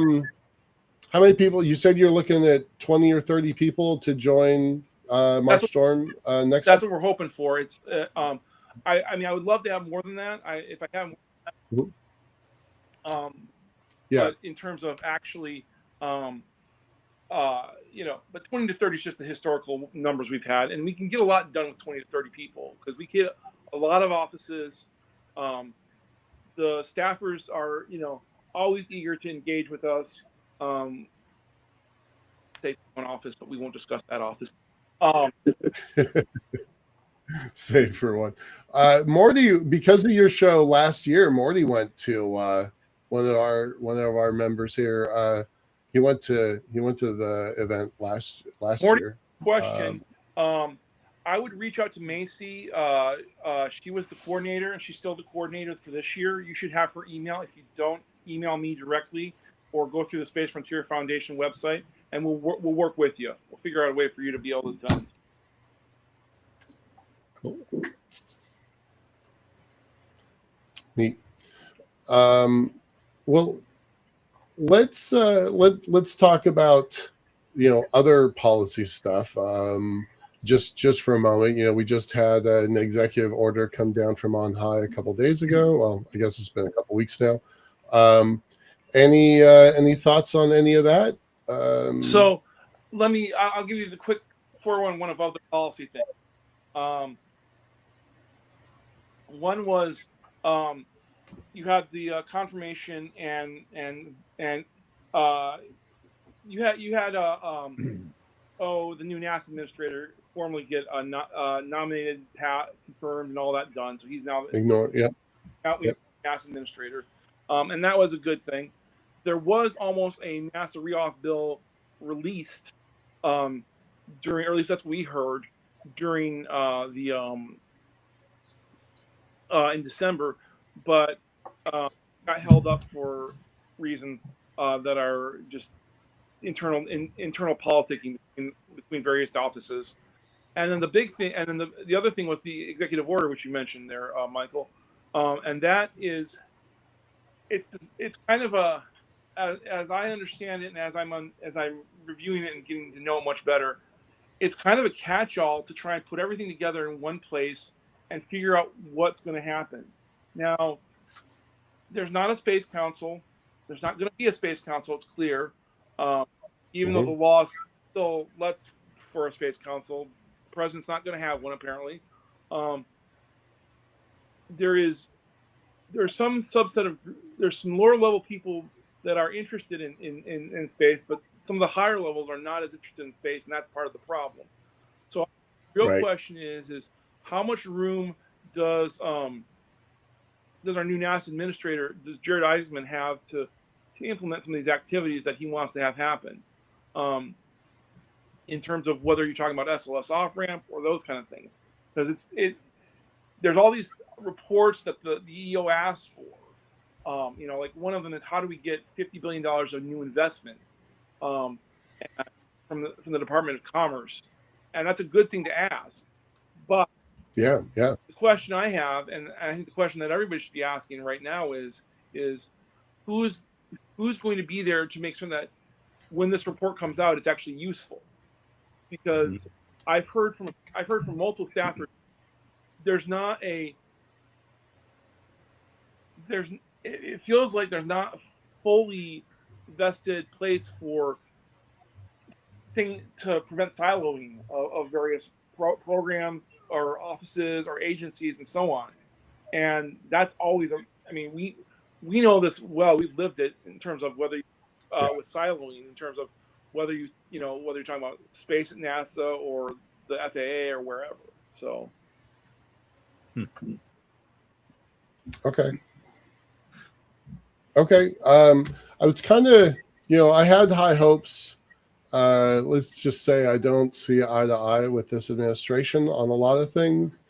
many people? You said you're looking at 20 or 30 people to join March Storm next. That's what we're hoping for. It's I mean, I would love to have more than that. If I have more than that. But in terms of actually, but 20 to 30 is just the historical numbers we've had, and we can get a lot done with 20 to 30 people because we get a lot of offices. The staffers are, always eager to engage with us. Say one office, but we won't discuss that office. Save for one. Morty, because of your show last year, Morty went to one of our members here. He went to the event last Morty, year. Question. I would reach out to Macy. She was the coordinator, and she's still the coordinator for this year. You should have her email. If you don't, email me directly or go through the Space Frontier Foundation website, and we'll work with you. We'll figure out a way for you to be able to attend. Cool. Neat. Well, let's talk about other policy stuff. Just for a moment, we just had an executive order come down from on high a couple days ago. Well, I guess it's been a couple weeks now. Any thoughts on any of that? So I'll give you the quick 411 of other policy things. One was you had the confirmation and you had the new NASA administrator formally get nominated, confirmed, and all that done. So he's now NASA administrator, and that was a good thing. There was almost a NASA reauth bill released during, or at least that's what we heard during in December, but got held up for reasons that are just internal politicking between various offices. And then the big thing, and then the other thing was the executive order, which you mentioned there, Michael, and that is, it's kind of a, as I understand it, and as I'm reviewing it and getting to know it much better, it's kind of a catch-all to try and put everything together in one place and figure out what's going to happen. Now, there's not a space council. There's not going to be a space council. It's clear, even though the law still lets for a space council. The president's not going to have one, apparently. There's some subset of, there's some lower level people that are interested in space, but some of the higher levels are not as interested in space, and that's part of the problem. So the real question is how much room does our new NASA administrator, does Jared Isaacman, have to implement some of these activities that he wants to have happen, in terms of whether you're talking about SLS off-ramp or those kind of things? Because there's all these reports that the EO asks for. Like one of them is, how do we get $50 billion of new investment from the Department of Commerce? And that's a good thing to ask. But the question I have, and I think the question that everybody should be asking right now is who's going to be there to make sure that when this report comes out, it's actually useful? Because I've heard from multiple staffers there's not it feels like there's not a fully vested place for to prevent siloing of various programs or offices or agencies and so on. And that's always, I mean, we know this well. We've lived it in terms of whether with siloing, in terms of whether whether you're talking about space at NASA or the FAA or wherever. So. Okay. I was kind of, I had high hopes. Let's just say I don't see eye to eye with this administration on a lot of things,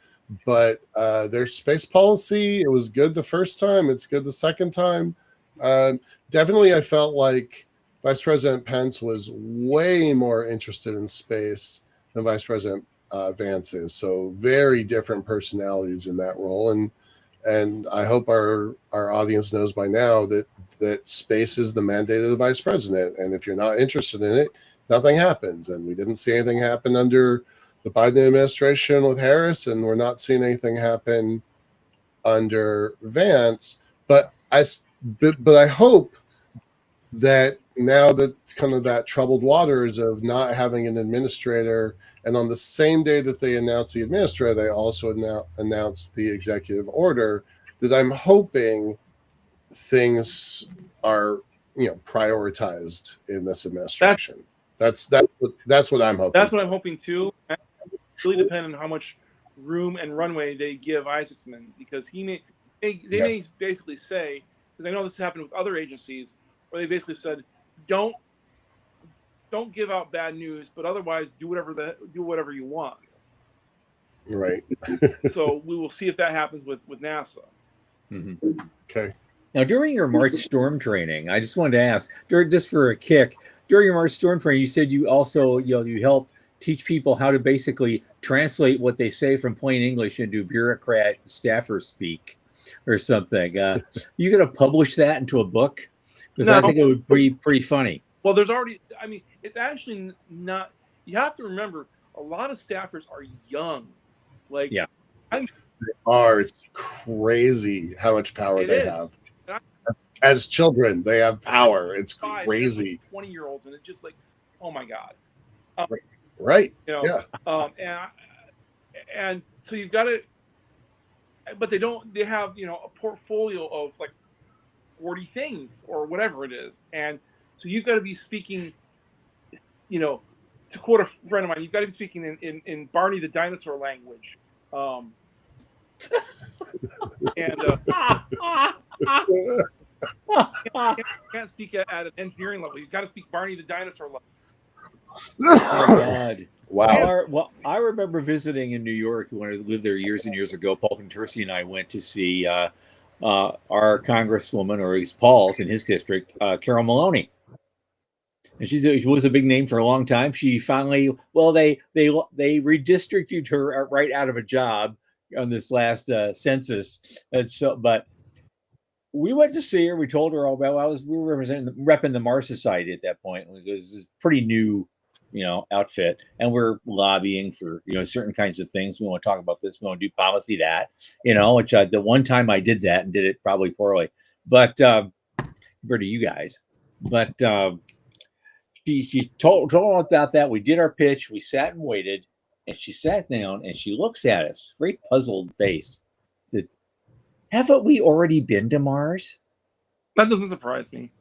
but their space policy, it was good the first time. It's good the second time. Definitely, I felt like Vice President Pence was way more interested in space than Vice President Vance is. So very different personalities in that role. And I hope our audience knows by now that space is the mandate of the vice president. And if you're not interested in it, nothing happens. And we didn't see anything happen under the Biden administration with Harris, and we're not seeing anything happen under Vance. But I hope that now that kind of that troubled waters of not having an administrator, and on the same day that they announced the administrator, they also announced the executive order, that I'm hoping things are, prioritized in this administration. That's what I'm hoping. That's what I'm hoping too. It's really dependent on how much room and runway they give Isaacson, because they may basically say, because I know this happened with other agencies, where they basically said, don't give out bad news, but otherwise do whatever you want. Right. So we will see if that happens with NASA. Mm-hmm. Okay. Now, during your March storm training, I just wanted to ask, just for a kick, during your March storm training, you said you also, you helped teach people how to basically translate what they say from plain English into bureaucrat staffer speak or something. You going to publish that into a book? Because I think it would be pretty funny. Well, it's actually not. You have to remember, a lot of staffers are young. Like, yeah, it's crazy how much power they have. As children, they have power. It's crazy. 20-year-olds, and it's just like, oh my god. Right. And so you've got to, but they have a portfolio of like 40 things or whatever it is, and so you've got to be speaking, to quote a friend of mine, you've got to be speaking in Barney the dinosaur language. You can't speak at an engineering level. You've got to speak Barney the dinosaur level. Oh my God. Wow. I remember visiting in New York when I lived there years and years ago. Paul Contursi and I went to see our congresswoman, or at least Paul's in his district, Carol Maloney. And she was a big name for a long time. She finally, they redistricted her right out of a job on this last census. And so, but we went to see her. We told her all about. We were repping the Mars Society at that point. It was a pretty new, outfit, and we're lobbying for certain kinds of things. We want to talk about this. We want to do policy that, which the one time I did that and did it probably poorly, but compared to you guys. But she told about that. We did our pitch. We sat and waited, and she sat down and she looks at us, very puzzled face. Said, "Haven't we already been to Mars?" That doesn't surprise me.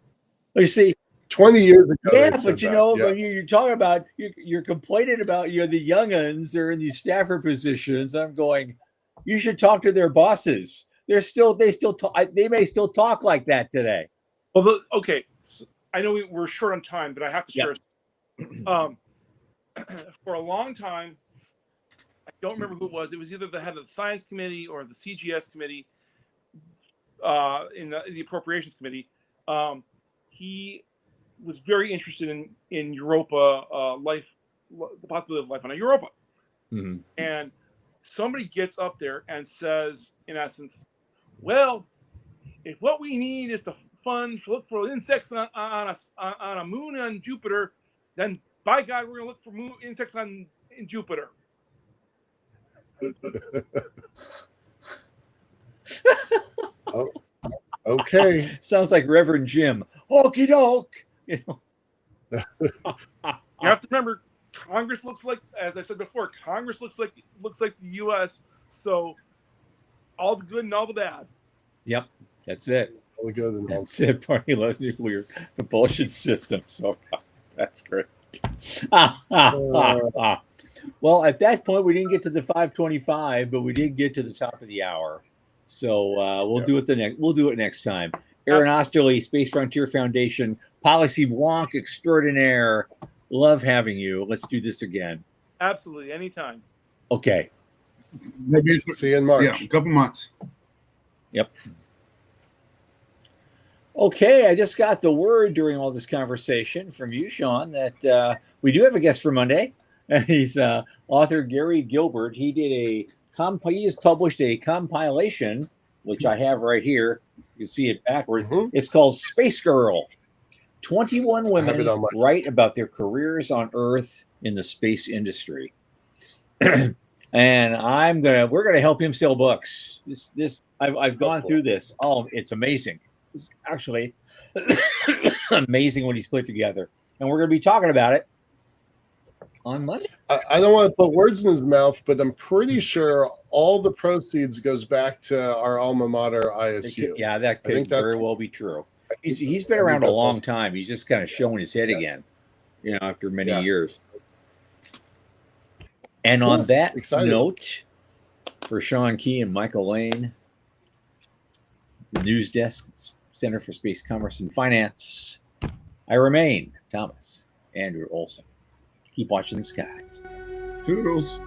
You see, 20 years ago. Yeah, but when you're talking about you're complaining about the young'uns, they're in these staffer positions. I'm going, you should talk to their bosses. They may still talk like that today. Well, okay. So I know we're short on time, but I have to share. For a long time, I don't remember who it was. It was either the head of the science committee or the CGS committee, in the appropriations committee. He was very interested in Europa, the possibility of life on Europa. Mm-hmm. And somebody gets up there and says, in essence, well, if what we need is to look for insects on a moon on Jupiter, then by God, we're going to look for insects in Jupiter. Oh, okay. Sounds like Reverend Jim. Okey doke. You know. You have to remember, Congress looks like, as I said before, Congress looks like the U.S. So all the good and all the bad. Yep, that's it. All the good and all That's it. Party loves nuclear propulsion system. So that's great. Well, at that point, we didn't get to the 5:25, but we did get to the top of the hour. So we'll do it We'll do it next time. Aaron Oesterle, Space Frontier Foundation, Policy Wonk Extraordinaire. Love having you. Let's do this again. Absolutely, anytime. Okay. Maybe See you in March. Yeah, a couple months. Yep. Okay, I just got the word during all this conversation from you, Sean, that we do have a guest for Monday. He's author Gary Gilbert. He has published a compilation, which I have right here. You can see it backwards. Mhm. It's called Space Girl. 21 I have it women on my- write about their careers on Earth in the space industry. And we're gonna help him sell books. I've gone through this. Oh, it's amazing. It's actually amazing what he's put together. And we're gonna be talking about it on Monday. I don't want to put words in his mouth, but I'm pretty sure all the proceeds goes back to our alma mater, ISU. Yeah, that I think could very that's- well be true. He's been I think around a that's long awesome. time. He's just kind of showing his head again, after many Yeah. years. And on Cool. that Excited. note, for Sean Key and Michael Lane, the news desk, Center for Space Commerce and Finance, I remain Thomas Andrew Olson. Keep watching the skies. Toodles.